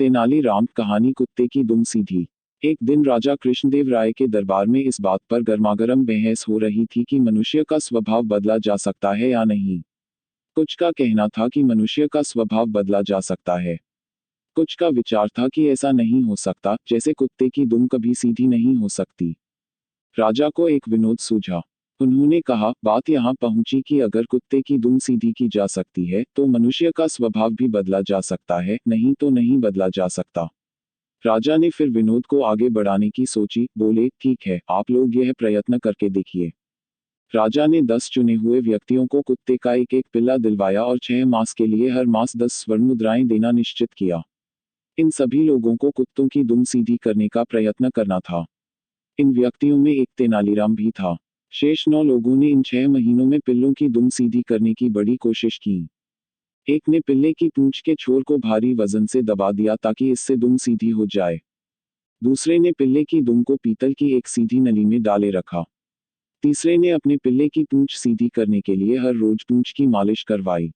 तेनालीराम कहानी कुत्ते की दुम सीधी। एक दिन राजा कृष्णदेव राय के दरबार में इस बात पर गर्मागर्म बहस हो रही थी कि मनुष्य का स्वभाव बदला जा सकता है या नहीं। कुछ का कहना था कि मनुष्य का स्वभाव बदला जा सकता है। कुछ का विचार था कि ऐसा नहीं हो सकता, जैसे कुत्ते की दुम कभी सीधी नहीं हो सकती। राजा को एक विनोद सूझा। उन्होंने कहा, बात यहाँ पहुंची कि अगर कुत्ते की दुम सीधी की जा सकती है तो मनुष्य का स्वभाव भी बदला जा सकता है, नहीं तो नहीं बदला जा सकता। राजा ने फिर विनोद को आगे बढ़ाने की सोची, बोले, ठीक है, आप लोग यह प्रयत्न करके देखिए। राजा ने 10 चुने हुए व्यक्तियों को कुत्ते का एक एक पिल्ला दिलवाया और 6 मास के लिए हर मास 10 स्वर्ण मुद्राएं देना निश्चित किया। इन सभी लोगों को कुत्तों की दुम सीधी करने का प्रयत्न करना था। इन व्यक्तियों में एक तेनालीराम भी था। शेष 9 लोगों ने इन 6 महीनों में पिल्लों की दुम सीधी करने की बड़ी कोशिश की। एक ने पिल्ले की पूंछ के छोर को भारी वजन से दबा दिया ताकि इससे दुम सीधी हो जाए। दूसरे ने पिल्ले की दुम को पीतल की एक सीधी नली में डाले रखा। तीसरे ने अपने पिल्ले की पूंछ सीधी करने के लिए हर रोज पूंछ की मालिश करवाई।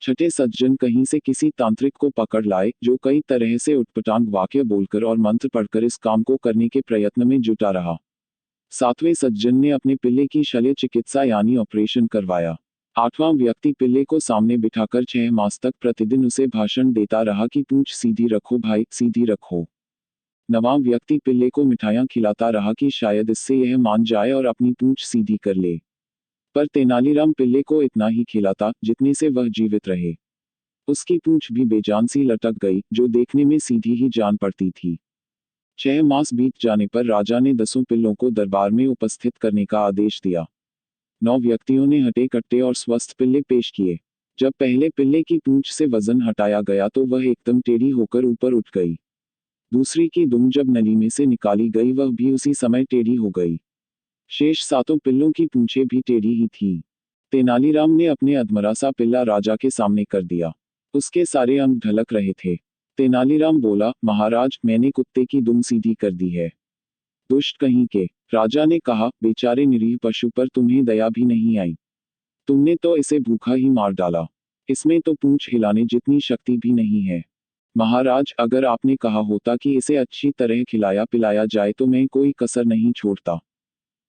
छठे सज्जन कहीं से किसी तांत्रिक को पकड़ लाए, जो कई तरह से उटपटांग वाक्य बोलकर और मंत्र पढ़कर इस काम को करने के प्रयत्न में जुटा रहा। सातवें सज्जन ने अपने पिल्ले की शल्य चिकित्सा यानी ऑपरेशन करवाया। आठवां व्यक्ति पिल्ले को सामने बिठाकर 6 मास तक प्रतिदिन उसे भाषण देता रहा कि पूंछ सीधी रखो भाई, सीधी रखो। नवां व्यक्ति पिल्ले को मिठाइयां खिलाता रहा कि शायद इससे यह मान जाए और अपनी पूंछ सीधी कर ले। पर तेनालीराम पिल्ले को इतना ही खिलाता जितने से वह जीवित रहे। उसकी पूंछ भी बेजान सी लटक गई, जो देखने में सीधी ही जान पड़ती थी। 6 मास बीत जाने पर राजा ने 10 पिल्लों को दरबार में उपस्थित करने का आदेश दिया। 9 व्यक्तियों ने हटे कट्टे और स्वस्थ पिल्ले पेश किए। जब पहले पिल्ले की पूंछ से वजन हटाया गया तो वह एकदम टेढ़ी होकर ऊपर उठ गई। दूसरी की दुम जब नली में से निकाली गई वह भी उसी समय टेढ़ी हो गई। शेष 7 पिल्लों की पूंछें भी टेढ़ी ही थीं। तेनालीराम ने अपने अधमरा सा पिल्ला राजा के सामने कर दिया। उसके सारे अंग ढलक रहे थे। तेनालीराम बोला, महाराज, मैंने कुत्ते की दुम सीधी कर दी है। दुष्ट कहीं के। राजा ने कहा, बेचारे निरीह पशु पर तुम्हें दया भी नहीं आई। तुमने तो इसे भूखा ही मार डाला। इसमें तो पूंछ हिलाने जितनी शक्ति भी नहीं है। महाराज, अगर आपने कहा होता कि इसे अच्छी तरह खिलाया पिलाया जाए तो मैं कोई कसर नहीं छोड़ता।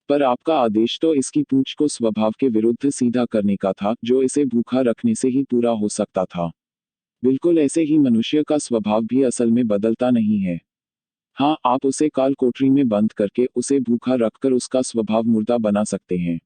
पर आपका आदेश तो इसकी पूंछ को स्वभाव के विरुद्ध सीधा करने का था, जो इसे भूखा रखने से ही पूरा हो सकता था। बिल्कुल ऐसे ही मनुष्य का स्वभाव भी असल में बदलता नहीं है। हाँ, आप उसे काल कोठरी में बंद करके उसे भूखा रखकर उसका स्वभाव मुर्दा बना सकते हैं।